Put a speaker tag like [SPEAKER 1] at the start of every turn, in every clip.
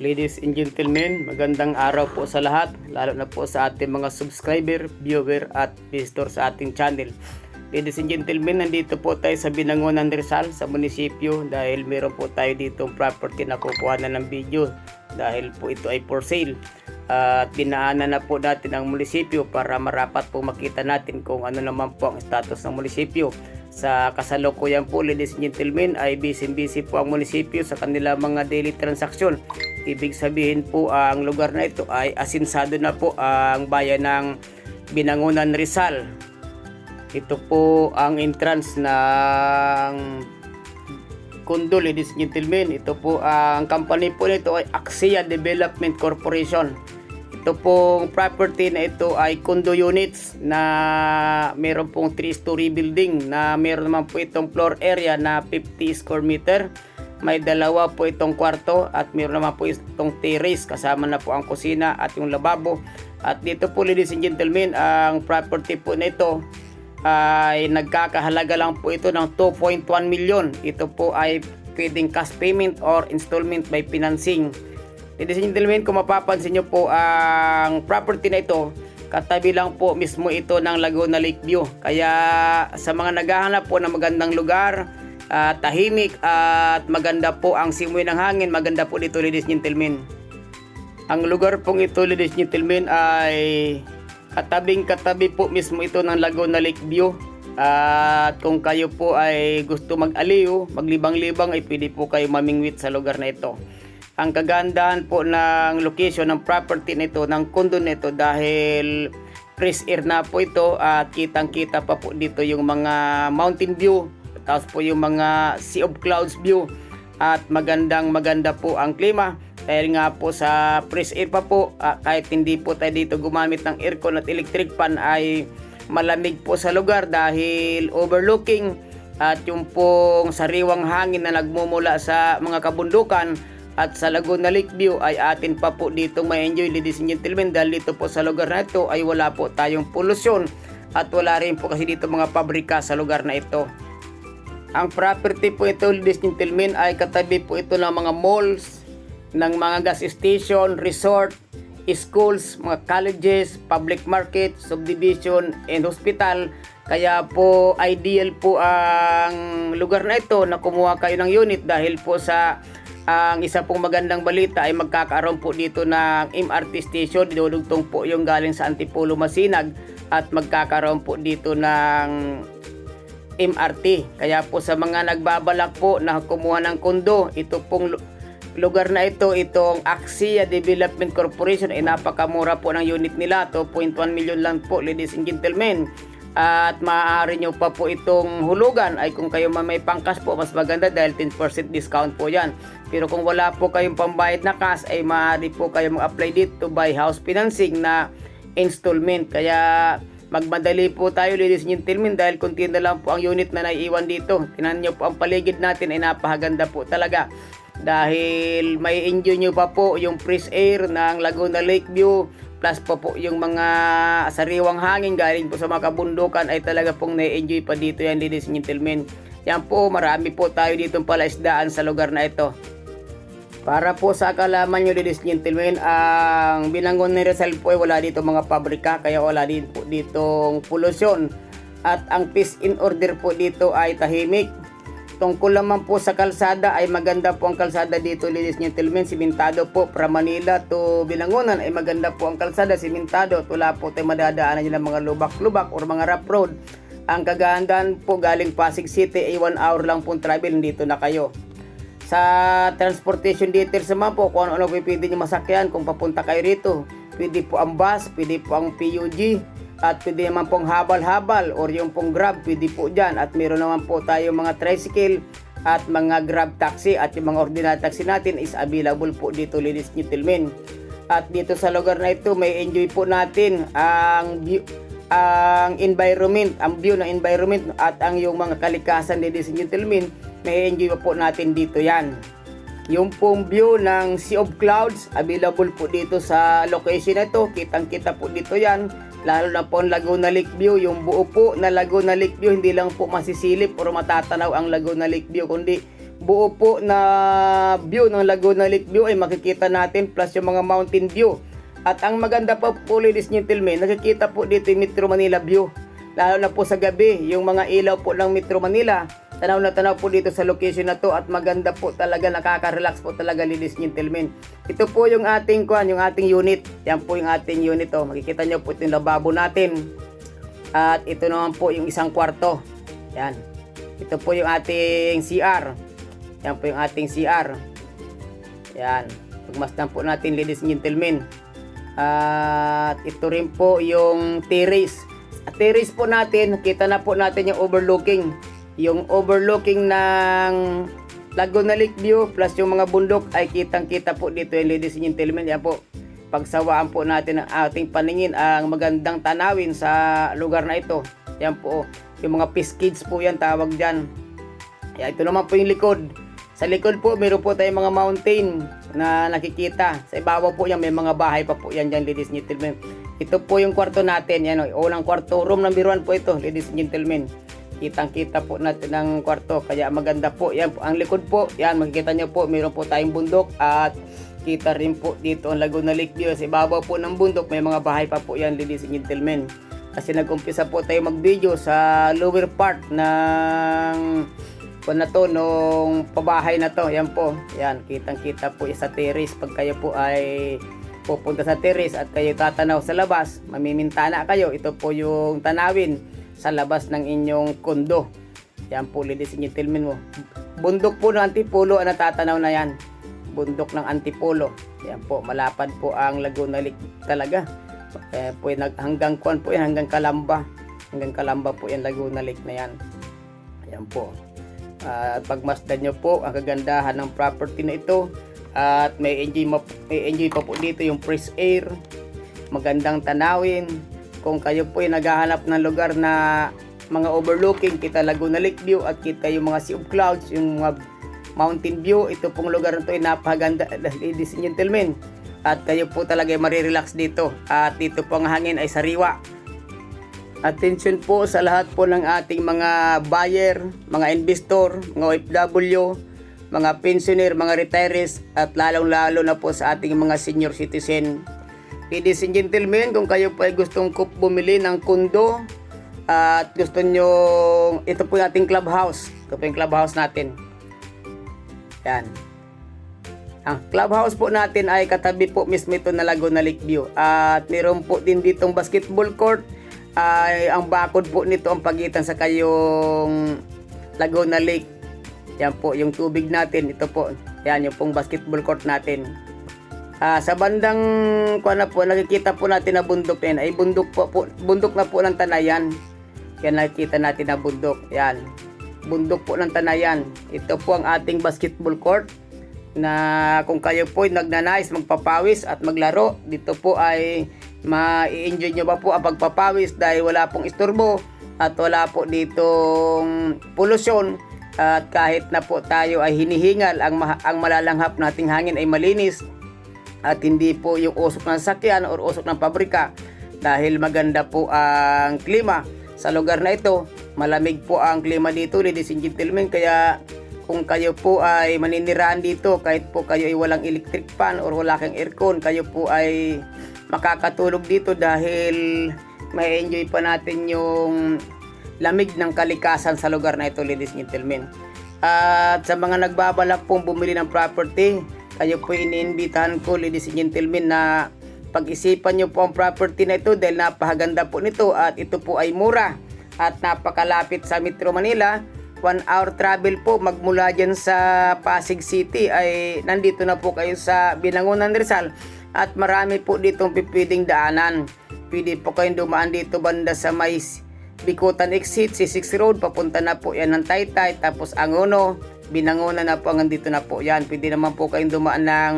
[SPEAKER 1] Ladies and gentlemen, magandang araw po sa lahat, lalo na po sa ating mga subscriber, viewer at visitor sa ating channel. Ladies and gentlemen, nandito po tayo sa Binangonan, Rizal sa munisipyo dahil meron po tayo dito property na kukuha na ng video dahil po ito ay for sale. At dinaanan na po natin ang munisipyo para marapat po makita natin kung ano naman po ang status ng munisipyo. Sa kasalukuyan po, ladies and gentlemen, ay busy po ang munisipyo sa kanila mga daily transaksyon. Ibig sabihin po ang lugar na ito ay asinsado na po ang bayan ng Binangonan, Rizal. Ito po ang entrance ng condo, ladies and gentlemen. Ito po ang company po nito ay Axia Development Corporation. Ito pong property na ito ay condo units na meron pong 3-story building na meron naman po itong floor area na 50 square meter. May dalawa po itong kwarto at meron naman po itong terrace kasama na po ang kusina at yung lababo. At dito po, ladies and gentlemen, ang property po na ito ay nagkakahalaga lang po ito ng 2.1 million. Ito po ay pwedeng cash payment or installment by financing. Ladies and gentlemen, kung mapapansin nyo po ang property na ito, katabi lang po mismo ito ng Laguna Lakeview. Kaya sa mga naghahanap po ng magandang lugar, tahimik at maganda po ang simoy ng hangin, maganda po dito, ladies and gentlemen. Ang lugar pong ito, ladies and gentlemen, ay katabi po mismo ito ng Laguna Lakeview. At kung kayo po ay gusto mag-aliw, maglibang-libang, ay pwede po kayo mamingwit sa lugar na ito. Ang kagandahan po ng location ng property nito, ng condo nito, dahil fresh air na po ito at kitang-kita pa po dito yung mga mountain view, tapos po yung mga sea of clouds view at maganda po ang klima. Dahil nga po sa fresh air pa po, kahit hindi po tayo dito gumamit ng aircon at electric fan, ay malamig po sa lugar dahil overlooking at yung pong sariwang hangin na nagmumula sa mga kabundukan at sa Laguna Lakeview ay atin pa po dito may enjoy, ladies and gentlemen, dahil dito po sa lugar na ito ay wala po tayong polusyon at wala rin po kasi dito mga pabrika sa lugar na ito. Ang property po ito, ladies and gentlemen, ay katabi po ito ng mga malls, ng mga gas station, resort, schools, mga colleges, public market, subdivision, and hospital. Kaya po ideal po ang lugar na ito na kumuha kayo ng unit dahil po sa ang isa pong magandang balita ay magkakaroon po dito ng MRT station. Dinudugtong po yung galing sa Antipolo, Masinag at magkakaroon po dito ng MRT. Kaya po sa mga nagbabalak po na kumuha ng kondo, ito pong lugar na ito, itong Axia Development Corporation, ay napakamura po ng unit nila. 2.1 million lang po, ladies and gentlemen. At maaari nyo pa po itong hulugan ay kung kayo may pangkas po, mas maganda dahil 10% discount po yan. Pero kung wala po kayong pambayad na cash ay maaari po kayo mag-apply dito by house financing na installment. Kaya magmadali po tayo, ladies and gentlemen, dahil kunti na lang po ang unit na naiiwan dito. Tingnan nyo po ang paligid natin ay napakaganda po talaga. Dahil may enjoy nyo pa po yung fresh air ng Laguna Lakeview plus pa po yung mga sariwang hangin galing po sa mga kabundukan ay talaga pong na-enjoy pa dito yan, ladies and gentlemen. Yan po, marami po tayo ditong palaisdaan sa lugar na ito. Para po sa kalaman nyo, ladies and gentlemen, ang Binangonan, Rizal po ay wala dito mga pabrika, kaya wala din po ditong polusyon. At ang peace in order po dito ay tahimik. Tungkol naman po sa kalsada ay maganda po ang kalsada dito, ladies and gentlemen. Simentado po from Manila to Binangonan ay maganda po ang kalsada, simentado. Wala po tayo madadaanan nyo ng mga lubak-lubak or mga rough road. Ang kagandahan po galing Pasig City ay 1 hour lang pong travel, dito na kayo. Sa transportation details naman po, kung ano pwede nyo masakyan kung papunta kayo rito. Pwede po ang bus, pwede po ang PUG, at pwede naman pong habal-habal or yung pong grab, pwede po dyan. At meron naman po tayo mga tricycle at mga grab taxi, at yung mga ordinary taxi natin is available po dito, ladies and gentlemen. At dito sa lugar na ito may enjoy po natin ang view, ang environment, ang view ng environment at ang yung mga kalikasan, ladies and gentlemen, may enjoy po natin dito yan. Yung pong view ng Sea of Clouds, available po dito sa location na ito. Kitang-kita po dito yan. Lalo na po ang Laguna Lakeview, yung buo po na Laguna Lakeview, hindi lang po masisilip o matatanaw ang Laguna Lakeview, kundi buo po na view ng Laguna Lake view ay makikita natin, plus yung mga mountain view. At ang maganda pa po, ladies and gentlemen, nakikita po dito yung Metro Manila view. Lalo na po sa gabi, yung mga ilaw po ng Metro Manila, tanaw na tanaw po dito sa location na to, at maganda po talaga, nakaka-relax po talaga, ladies and gentlemen. Ito po yung ating yung ating unit. Yan po yung ating unit, oh. Makikita nyo po ito yung lababo natin. At ito naman po yung isang kwarto. Yan. Ito po yung ating CR. Yan po yung ating CR. Yan. Pagmasdan po natin, ladies and gentlemen. At ito rin po yung terrace. At terrace po natin, nakita na po natin yung overlooking. Yung overlooking ng Laguna Lake view plus yung mga bundok ay kitang-kita po dito yung ladies and gentlemen. Yan po. Pagsawaan po natin ang ating paningin ang magandang tanawin sa lugar na ito. Yan po. Yung mga piskids po yan tawag dyan. Yan, ito naman po yung likod. Sa likod po, meron po tayong mga mountain na nakikita. Sa ibabaw po yan, may mga bahay pa po yan dyan, ladies and gentlemen. Ito po yung kwarto natin. Yan, unang kwarto. Room number 1 po ito, ladies and gentlemen. Kitang-kita po natin ang kwarto. Kaya maganda po. Yan po, ang likod po. Yan, makikita nyo po, meron po tayong bundok. At kita rin po dito ang Laguna Lake view. Sa ibabaw po ng bundok, may mga bahay pa po yan, ladies and gentlemen. Kasi nag-umpisa po tayo mag-video sa lower part ng na to, nung pabahay na to. Yan po, yan, kitang-kita po sa terrace. Pag kayo po ay pupunta sa terrace at kayo tatanaw sa labas, mamimintana kayo, ito po yung tanawin sa labas ng inyong kondo. Yan po, ladies and gentlemen mo. Bundok po ng Antipolo ang natatanaw na yan. Bundok ng Antipolo. Yan po, malapad po ang Laguna Lake talaga. Po hanggang kuan po yan, hanggang Calamba. Hanggang Calamba po yan, Laguna Lake na yan. Yan po. Pagmasdan nyo po ang kagandahan ng property na ito, at may enjoy pa po dito yung fresh air, magandang tanawin. Kung kayo po ay naghahanap ng lugar na mga overlooking, kita Laguna Lake view at kita yung mga sea of clouds, yung mga mountain view, ito pong lugar na ito ay napakaganda, ladies and gentlemen. At kayo po talaga ay marirelax dito, at dito po ang hangin ay sariwa. Attention po sa lahat po ng ating mga buyer, mga investor, mga OFW, mga pensioner, mga retirees, at lalong-lalo na po sa ating mga senior citizen. Ladies and gentlemen, kung kayo po ay gustong bumili ng kondo at gusto nyo, ito po yung ating clubhouse. Ito po yung clubhouse natin. Yan. Ang clubhouse po natin ay katabi po mismo ito na Laguna Lake view. At meron po din ditong basketball court. Ay ang bakod po nito ang pagitan sa kayong Laguna Lake. Yan po yung tubig natin. Ito po. Yan yung pong basketball court natin. Sa bandang na po, nakikita po natin na bundok na yan. Ay bundok na po ng Tanayan. Yan, nakikita natin na bundok. Yan. Bundok po ng Tanayan. Ito po ang ating basketball court, na kung kayo po ay nagnanais magpapawis at maglaro, dito po ay ma-enjoy nyo ba po ang pagpapawis dahil wala pong istorbo at wala po ditong polusyon. At kahit na po tayo ay hinihingal, ang malalanghap nating hangin ay malinis at hindi po yung usok ng sakyan o usok ng pabrika, dahil maganda po ang klima sa lugar na ito. Malamig po ang klima dito, ladies and gentlemen. Kaya kung kayo po ay maninirahan dito, kahit po kayo ay walang electric fan or wala kang aircon, kayo po ay makakatulog dito dahil may enjoy pa natin yung lamig ng kalikasan sa lugar na ito, ladies and gentlemen. At sa mga nagbabalak pong bumili ng property, kayo po iniimbitahan ko, ladies and gentlemen, na pag-isipan nyo po ang property na ito dahil napakaganda po nito at ito po ay mura at napakalapit sa Metro Manila. 1 hour travel po magmula dyan sa Pasig City ay nandito na po kayo sa Binangonan, Rizal, at marami po ditong pipwedeng daanan. Pwede po kayong dumaan dito banda sa may Bikutan exit, C6 Road, papunta na po yan ng Taytay, tapos Angono, Binangonan na po, hanggang dito na po yan. Pwede naman po kayong dumaan ng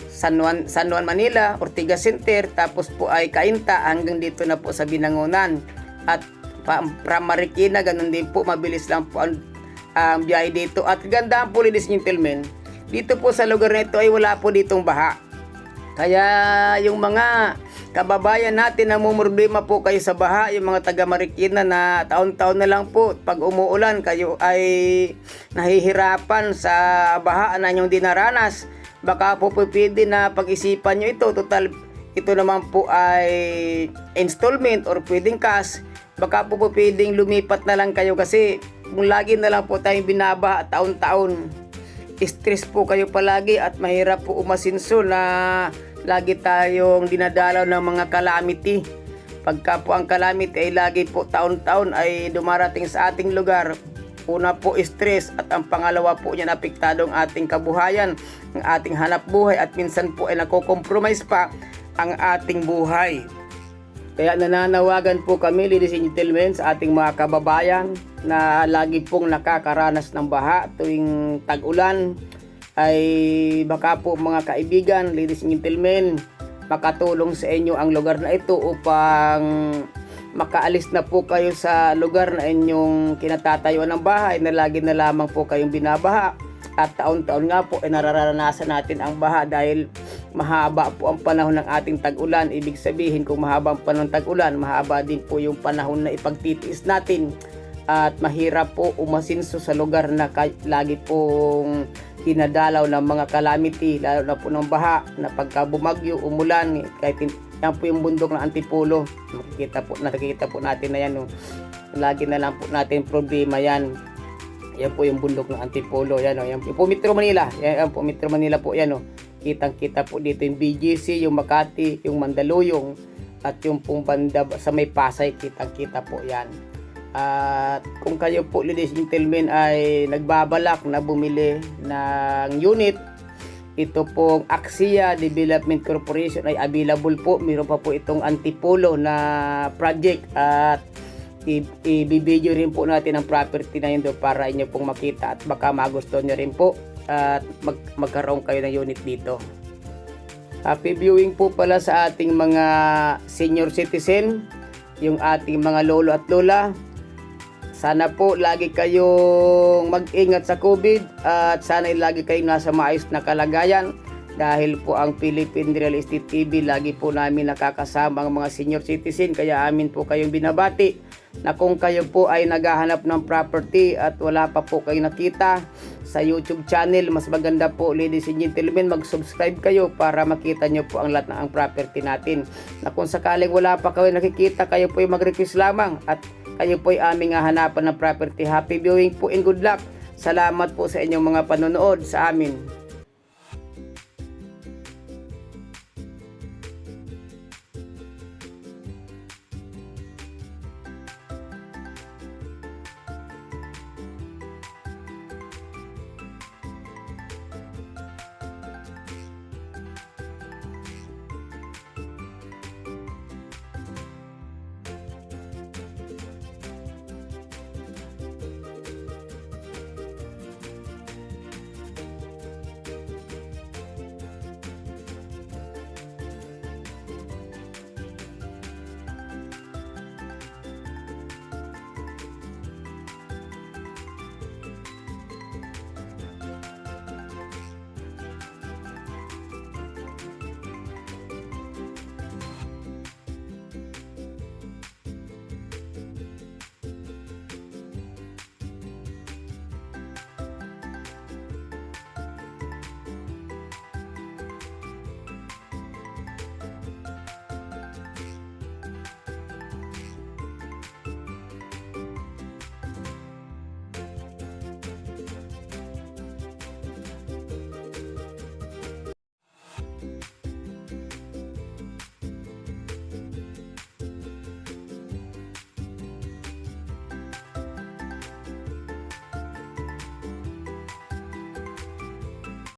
[SPEAKER 1] San Juan, Manila, Ortigas Center, tapos po ay Cainta, hanggang dito na po sa Binangonan. At from Marikina, ganun din po, mabilis lang po ang biyahe dito. At gandaan po, ladies and gentlemen, dito po sa lugar na ito ay wala po ditong baha. Kaya yung mga kababayan natin na mumroblema po kayo sa baha, yung mga taga Marikina na taon-taon na lang po pag umuulan kayo ay nahihirapan sa baha na inyong dinaranas, baka po pwede na pag-isipan nyo ito. Total ito naman po ay installment or pwedeng cash. Baka po pwedeng lumipat na lang kayo kasi kung lagi na lang po tayong binabaha taon-taon, stress po kayo palagi at mahirap po umasinso na lagi tayong dinadalaw ng mga calamity. Pagka po ang calamity ay lagi po taon-taon ay dumarating sa ating lugar, una po stress at ang pangalawa po niyan apektado ang ating kabuhayan, ang ating hanap buhay at minsan po ay nako-compromise pa ang ating buhay. Kaya nananawagan po kami, ladies and gentlemen, sa ating mga kababayan na lagi pong nakakaranas ng baha tuwing tag-ulan, ay baka po mga kaibigan, ladies and gentlemen, makatulong sa inyo ang lugar na ito upang makaalis na po kayo sa lugar na inyong kinatatayuan ng bahay na lagi na lamang po kayong binabaha. At taon-taon nga po ay nararanasan natin ang baha dahil mahaba po ang panahon ng ating tag-ulan. Ibig sabihin kung mahaba ang panahon ng tag-ulan, mahaba din po yung panahon na ipagtitiis natin. At mahirap po umasinso sa lugar na lagi pong dinadalaw ng mga calamity, lalo na po ng baha na pagka bumagyo, umulan, kahit yan po yung bundok ng Antipolo, nakikita po natin na yan, no? Lagi na lang po natin problema yan. Yan po yung bundok ng Antipolo, yan, no? Yan po Metro Manila, yan po Metro Manila po yan, no? Kitang-kita po dito yung BGC, yung Makati, yung Mandaluyong at yung pong banda sa may Pasay, kitang-kita po yan. At kung kayo po, ladies and gentlemen, ay nagbabalak na bumili ng unit, ito pong Axia Development Corporation ay available po. Meron pa po itong Antipolo na project at i-video rin po natin ang property na yun doon para inyo pong makita at baka magustuhan nyo rin po at magkaroon kayo ng unit dito. Happy viewing po pala sa ating mga senior citizen, yung ating mga lolo at lola. Sana po lagi kayong mag-ingat sa COVID at sana lagi kayong nasa maayos na kalagayan dahil po ang Philippine Real Estate TV lagi po namin nakakasama ang mga senior citizen, kaya amin po kayong binabati na kung kayo po ay naghahanap ng property at wala pa po kayong nakita sa YouTube channel, mas maganda po, ladies and gentlemen, mag-subscribe kayo para makita nyo po ang lahat ng property natin. Na kung sakaling wala pa kayo nakikita, kayo po ay mag-request lamang at kayo po ay aming hanapan ng property. Happy viewing po and good luck. Salamat po sa inyong mga panonood sa amin.